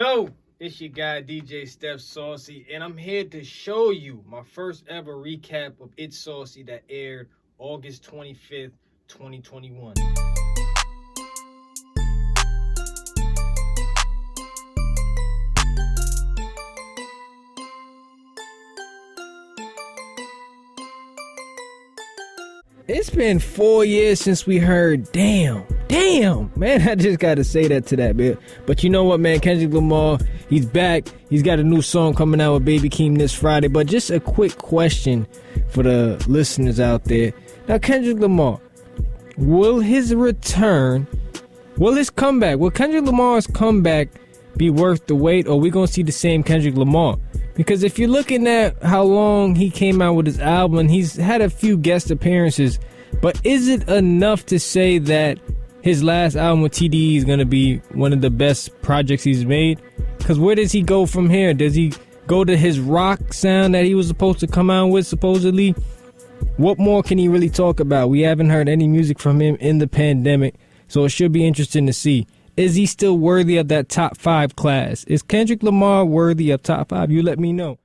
Yo, it's your guy DJ Steph Saucy, and I'm here to show you my first ever recap of It's Saucy that aired August 25th, 2021. It's been 4 years since we heard damn, man, I just gotta say that to that, man. But you know what, man, Kendrick Lamar, he's back. He's got a new song coming out with Baby Keem this Friday. But just a quick question for the listeners out there. Now, Kendrick Lamar, will his comeback, will Kendrick Lamar's comeback be worth the wait, or are we gonna see the same Kendrick Lamar? Because if you're looking at how long he came out with his album, and he's had a few guest appearances, but is it enough to say that his last album with TDE is going to be one of the best projects he's made? Because where does he go from here? Does he go to his rock sound that he was supposed to come out with, supposedly? What more can he really talk about? We haven't heard any music from him in the pandemic, so it should be interesting to see. Is he still worthy of that top 5 class? Is Kendrick Lamar worthy of top 5? You let me know.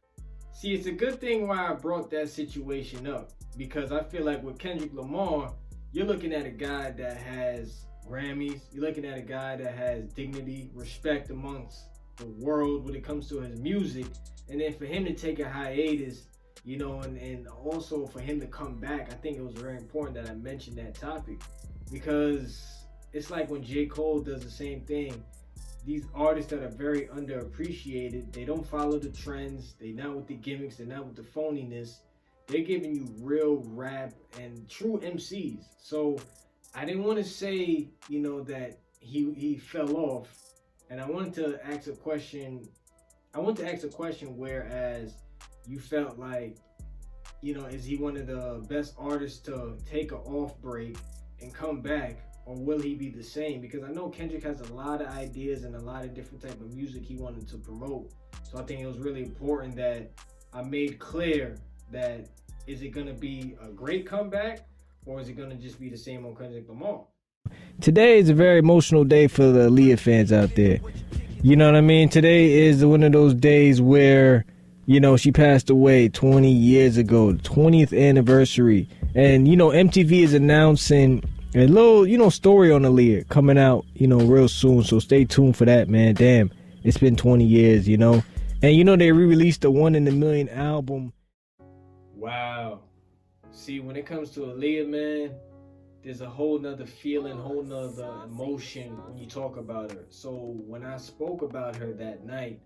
See, it's a good thing why I brought that situation up, because I feel like with Kendrick Lamar, you're looking at a guy that has Grammys. You're looking at a guy that has dignity, respect amongst the world when it comes to his music. And then for him to take a hiatus, you know, and also for him to come back, I think it was very important that I mentioned that topic, because it's like when J. Cole does the same thing. These artists that are very underappreciated, they don't follow the trends. They're not with the gimmicks. They're not with the phoniness. They're giving you real rap and true MCs. So I didn't want to say, you know, that he fell off. And I wanted to ask a question. Whereas you felt like, you know, is he one of the best artists to take an off break and come back? Or will he be the same? Because I know Kendrick has a lot of ideas and a lot of different type of music he wanted to promote. So I think it was really important that I made clear that is it going to be a great comeback, or is it going to just be the same on Kendrick Lamar? Today is a very emotional day for the Aaliyah fans out there. You know what I mean? Today is one of those days where, you know, she passed away 20 years ago, 20th anniversary. And, you know, MTV is announcing a little, you know, story on Aaliyah coming out, you know, real soon. So stay tuned for that, man. Damn, it's been 20 years, you know. And, you know, they re-released the One in a Million album. Wow. See, when it comes to Aaliyah, man, there's a whole nother feeling, whole nother emotion when you talk about her. So when I spoke about her that night,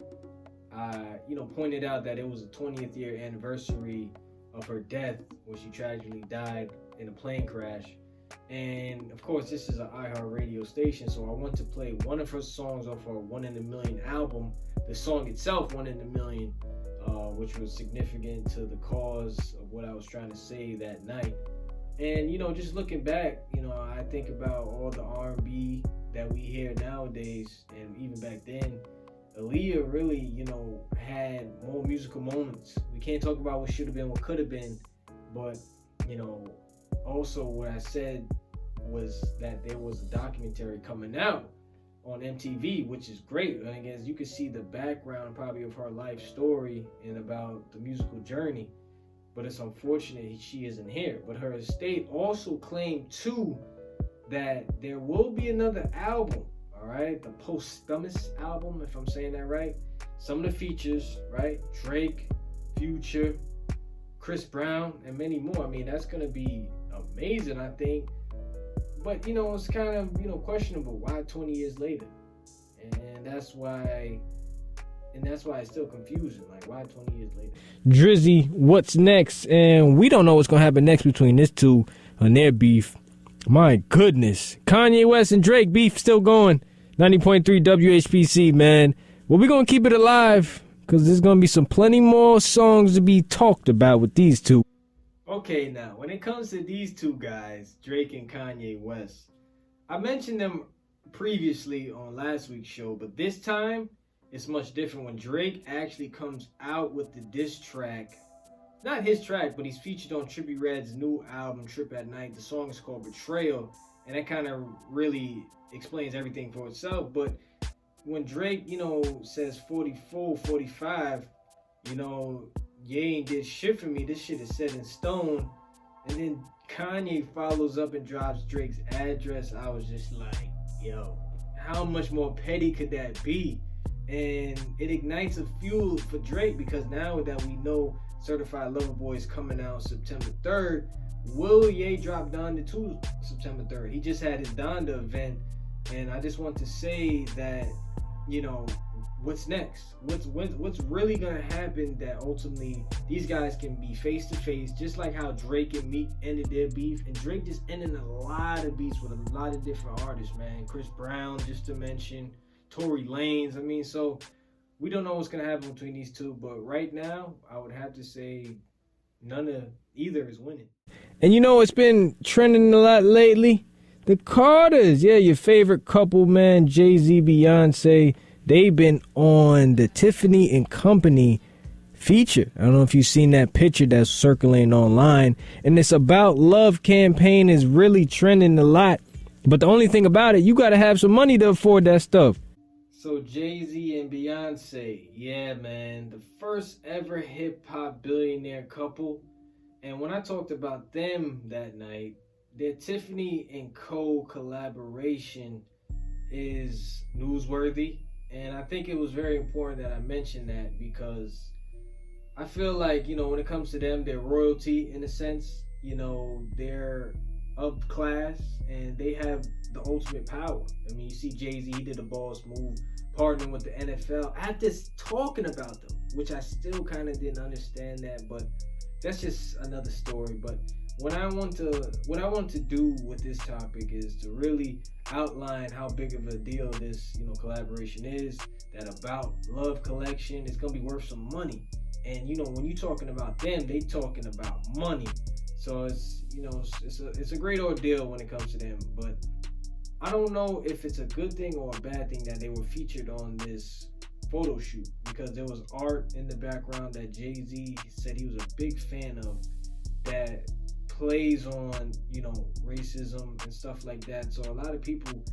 I, you know, pointed out that it was the 20th year anniversary of her death when she tragically died in a plane crash. And of course, this is an iHeartRadio station, so I want to play one of her songs off her One in a Million album. The song itself, One in a Million, which was significant to the cause of what I was trying to say that night. And, you know, just looking back, you know, I think about all the R&B that we hear nowadays, and even back then, Aaliyah really, you know, had more musical moments. We can't talk about what should have been, what could have been, but, you know, also what I said was that there was a documentary coming out on MTV, which is great. And I guess you can see the background probably of her life story and about the musical journey. But it's unfortunate she isn't here. But her estate also claimed too that there will be another album, all right? The posthumous album, if I'm saying that right. Some of the features, right? Drake, Future, Chris Brown, and many more. I mean, that's gonna be amazing, I think. But, you know, it's kind of, you know, questionable. Why 20 years later? And that's why it's still confusing. Like, why 20 years later? Drizzy, what's next? And we don't know what's going to happen next between these two on their beef. My goodness. Kanye West and Drake beef still going. 90.3 WHPC, man. Well, we're going to keep it alive because there's going to be plenty more songs to be talked about with these two. Okay, now, when it comes to these two guys, Drake and Kanye West, I mentioned them previously on last week's show, but this time, it's much different when Drake actually comes out with the diss track. Not his track, but he's featured on Trippie Redd's new album, Trip at Night. The song is called Betrayal, and that kind of really explains everything for itself. But when Drake, says 44, 45, you ain't did shit for me. This shit is set in stone. And then Kanye follows up and drops Drake's address. I was just like, yo, how much more petty could that be? And it ignites a fuel for Drake, because now that we know Certified Lover Boy is coming out September 3rd, will Ye drop Donda 2 September 3rd? He just had his Donda event, and I just want to say that, what's next? What's really gonna happen that ultimately these guys can be face to face, just like how Drake and Meek ended their beef, and Drake just ended a lot of beefs with a lot of different artists, man. Chris Brown, just to mention, Tory Lanez. I mean, so we don't know what's gonna happen between these two, but right now, I would have to say either is winning. And it's been trending a lot lately. The Carters, yeah, your favorite couple, man, Jay-Z, Beyonce. They've been on the Tiffany and Company feature. I don't know if you've seen that picture that's circulating online. And it's about love campaign is really trending a lot. But the only thing about it, you got to have some money to afford that stuff. So Jay-Z and Beyonce, yeah, man, the first ever hip-hop billionaire couple. And when I talked about them that night, their Tiffany and Co. collaboration is newsworthy. And I think it was very important that I mentioned that, because I feel like, when it comes to them, they're royalty in a sense. They're of class and they have the ultimate power. I mean, you see Jay-Z, he did a boss move, partnering with the NFL after talking about them, which I still kind of didn't understand that, but that's just another story. But what I want to do with this topic is to really outline how big of a deal this, collaboration is. That About Love collection is gonna be worth some money, and when you're talking about them, they talking about money. So it's a great ordeal when it comes to them. But I don't know if it's a good thing or a bad thing that they were featured on this photo shoot, because there was art in the background that Jay-Z said he was a big fan of, that plays on racism and stuff like that. So a lot of people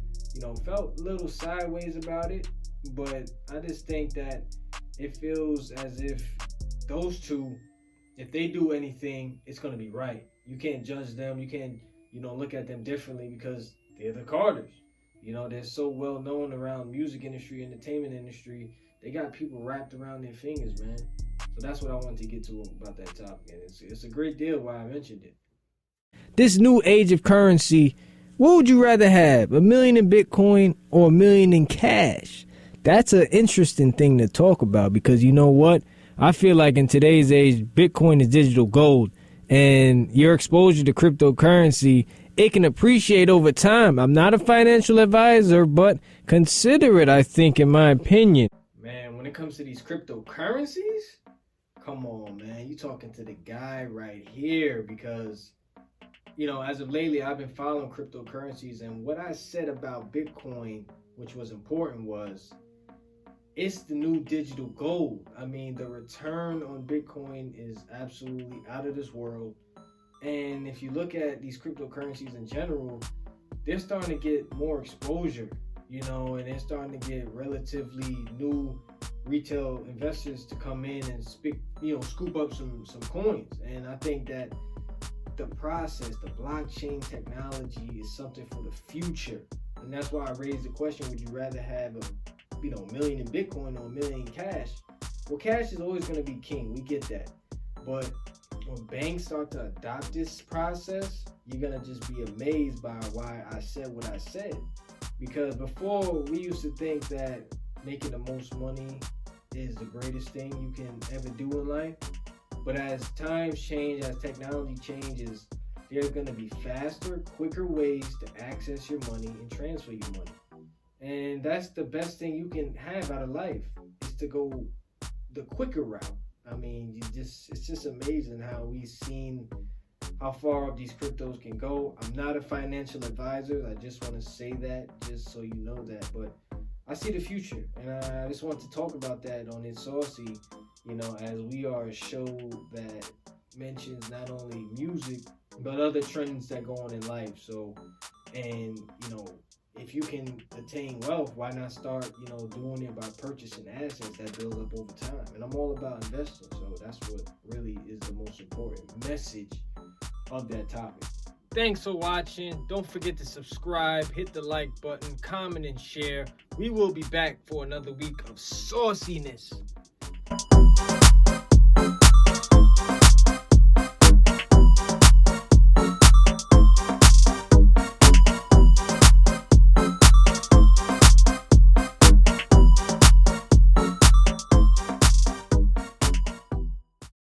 felt a little sideways about it, but I just think that it feels as if those two, if they do anything, it's going to be right. You can't judge them, you can't look at them differently, because they're the Carters. They're so well known around music industry, entertainment industry. They got people wrapped around their fingers, man. So that's what I wanted to get to about that topic, and it's a great deal why I mentioned it. This new age of currency, what would you rather have, $1 million in Bitcoin or $1 million in cash? That's an interesting thing to talk about, because you know what? I feel like in today's age, Bitcoin is digital gold, and your exposure to cryptocurrency, it can appreciate over time. I'm not a financial advisor, but consider it, I think, in my opinion. Man, when it comes to these cryptocurrencies, come on, man. You talking to the guy right here, because as of lately, I've been following cryptocurrencies, and what I said about Bitcoin, which was important, was it's the new digital gold. I mean, the return on Bitcoin is absolutely out of this world. And if you look at these cryptocurrencies in general, they're starting to get more exposure, and they're starting to get relatively new retail investors to come in and scoop up some coins. And I think that the process, the blockchain technology, is something for the future. And that's why I raised the question, would you rather have $1 million in Bitcoin or $1 million in cash? Well, cash is always going to be king. We get that. But when banks start to adopt this process, you're going to just be amazed by why I said what I said. Because before, we used to think that making the most money is the greatest thing you can ever do in life. But as times change, as technology changes, there's going to be faster, quicker ways to access your money and transfer your money. And that's the best thing you can have out of life, is to go the quicker route. I mean, it's just amazing how we've seen how far up these cryptos can go. I'm not a financial advisor. I just want to say that, just so you know that. But I see the future, and I just want to talk about that on It's Saucy, as we are a show that mentions not only music, but other trends that go on in life. So, and, if you can attain wealth, why not start, doing it by purchasing assets that build up over time? And I'm all about investing, so that's what really is the most important message of that topic. Thanks for watching. Don't forget to subscribe, hit the like button, comment, and share. We will be back for another week of sauciness.